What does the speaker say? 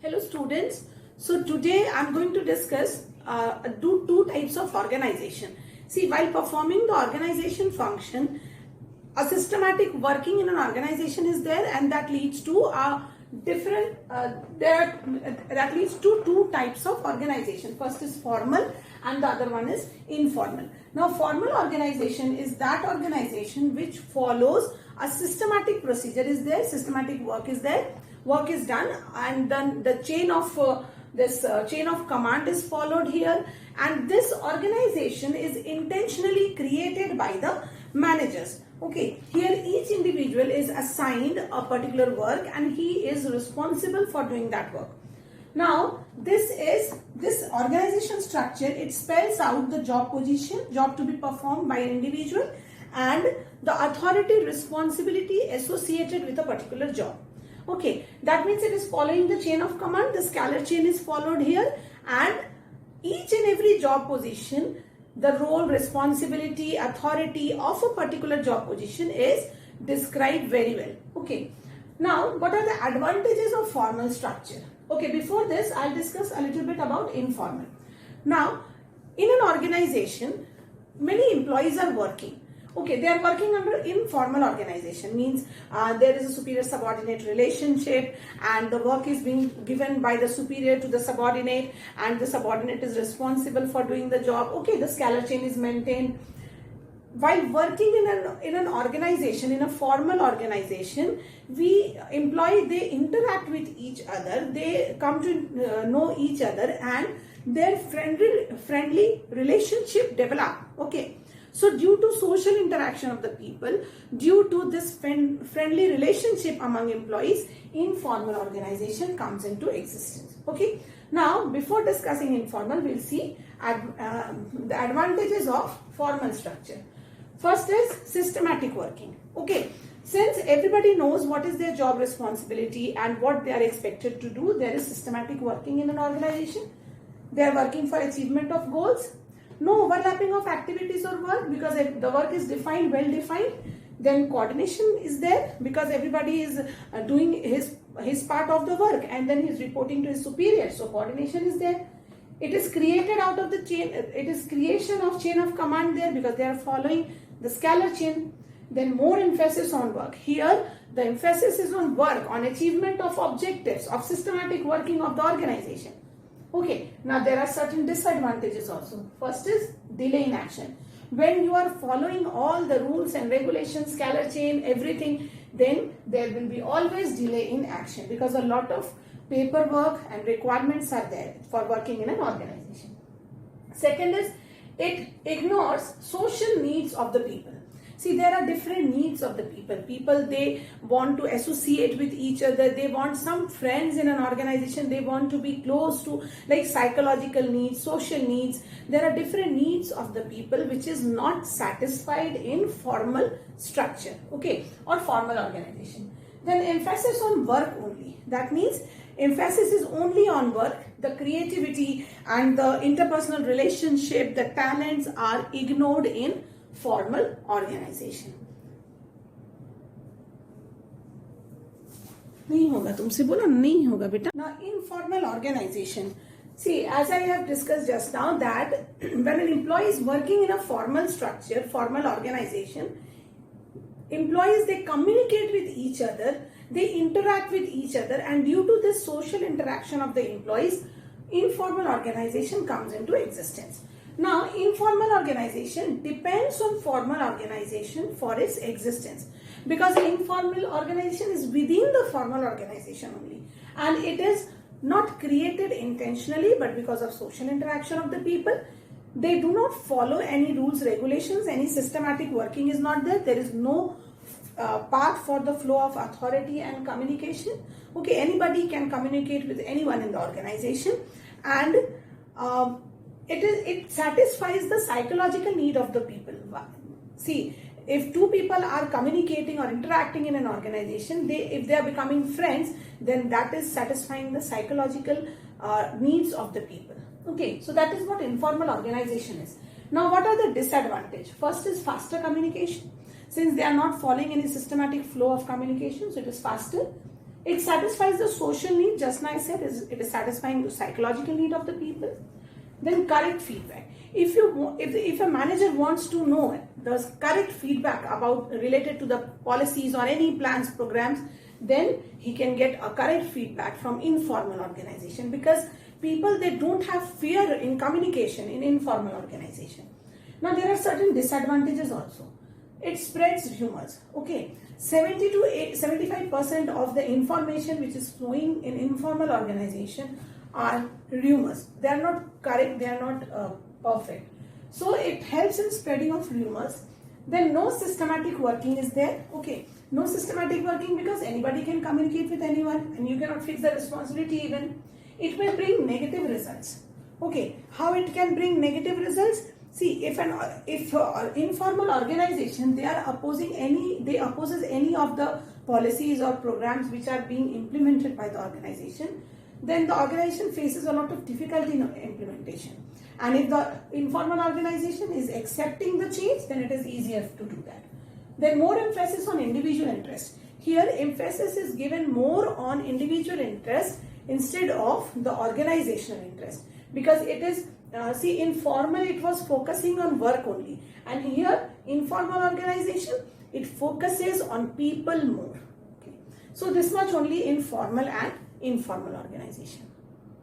Hello students. So today I'm going to discuss two types of organization. See, while performing the organization function, a systematic working in an organization is there, and that leads to a different that leads to two types of organization. First is formal and the other one is informal. Now formal organization is that organization which follows a systematic procedure is there, systematic work is there, work is done, and then the chain of chain of command is followed here, and this organization is intentionally created by the managers. Okay, here each individual is assigned a particular work and he is responsible for doing that work. Now this organization structure, it spells out the job position, job to be performed by an individual, and the authority responsibility associated with a particular job. Okay, that means it is following the chain of command. The scalar chain is followed here, and each and every job position, the role, responsibility, authority of a particular job position is described very well. Okay, now what are the advantages of formal structure? Okay, before this I'll discuss a little bit about informal. Now in an organization, many employees are working. Okay, they are working under informal organization, means there is a superior subordinate relationship and the work is being given by the superior to the subordinate, and the subordinate is responsible for doing the job. Okay, the scalar chain is maintained. While working in an organization, in a formal organization, employees, they interact with each other, they come to know each other, and their friendly relationship develop. Okay. So due to social interaction of the people, due to this friendly relationship among employees, informal organization comes into existence. Okay. Now, before discussing informal, we'll see the advantages of formal structure. First is systematic working. Okay. Since everybody knows what is their job responsibility and what they are expected to do, there is systematic working in an organization. They are working for achievement of goals. No overlapping of activities or work, because if the work is defined, well defined. Then coordination is there because everybody is doing his part of the work, and then he's reporting to his superior. So coordination is there. It is created out of the chain. It is creation of chain of command there because they are following the scalar chain. Then more emphasis on work. Here the emphasis is on work, on achievement of objectives, of systematic working of the organization. Okay, now there are certain disadvantages also. First is delay in action. When you are following all the rules and regulations, scalar chain, everything, then there will be always delay in action because a lot of paperwork and requirements are there for working in an organization. Second is it ignores social needs of the people. See, there are different needs of the people. People, they want to associate with each other. They want some friends in an organization. They want to be close to, like, psychological needs, social needs. There are different needs of the people which is not satisfied in formal structure, okay, or formal organization. Then emphasis on work only. That means emphasis is only on work. The creativity and the interpersonal relationship, the talents are ignored in formal organization. नहीं होगा, तुमसे बोला नहीं होगा बेटा. Now informal organization. See, as I have discussed just now, that when an employee is working in a formal structure, formal organization, employees, they communicate with each other, they interact with each other, and due to this social interaction of the employees, informal organization comes into existence. Now, informal organization depends on formal organization for its existence, because informal organization is within the formal organization only, and it is not created intentionally, but because of social interaction of the people. They do not follow any rules, regulations, any systematic working is not there. There is no path for the flow of authority and communication. Okay, anybody can communicate with anyone in the organization, and it satisfies the psychological need of the people. See, if two people are communicating or interacting in an organization, if they are becoming friends, then that is satisfying the psychological needs of the people. Okay, so that is what informal organization is. Now, what are the disadvantages? First is faster communication. Since they are not following any systematic flow of communication, so it is faster. It satisfies the social need, just now I said, it is satisfying the psychological need of the people. Then correct feedback. If a manager wants to know the correct feedback about related to the policies or any plans, programs, then he can get a correct feedback from informal organization, because people, they don't have fear in communication in informal organization. Now there are certain disadvantages also. It spreads rumors. Okay, 70 to 75% of the information which is flowing in informal organization are rumors. They are not correct, they are not perfect. So it helps in spreading of rumors. Then no systematic working is there. Okay, no systematic working because anybody can communicate with anyone and you cannot fix the responsibility even. It may bring negative results. Okay, how it can bring negative results? See, if informal organization, they opposes any of the policies or programs which are being implemented by the organization, then the organization faces a lot of difficulty in implementation. And if the informal organization is accepting the change, then it is easier to do that. Then more emphasis on individual interest. Here emphasis is given more on individual interest instead of the organizational interest, because it is in formal it was focusing on work only, and here informal organization, it focuses on people more. Okay. So this much only in formal and informal organization.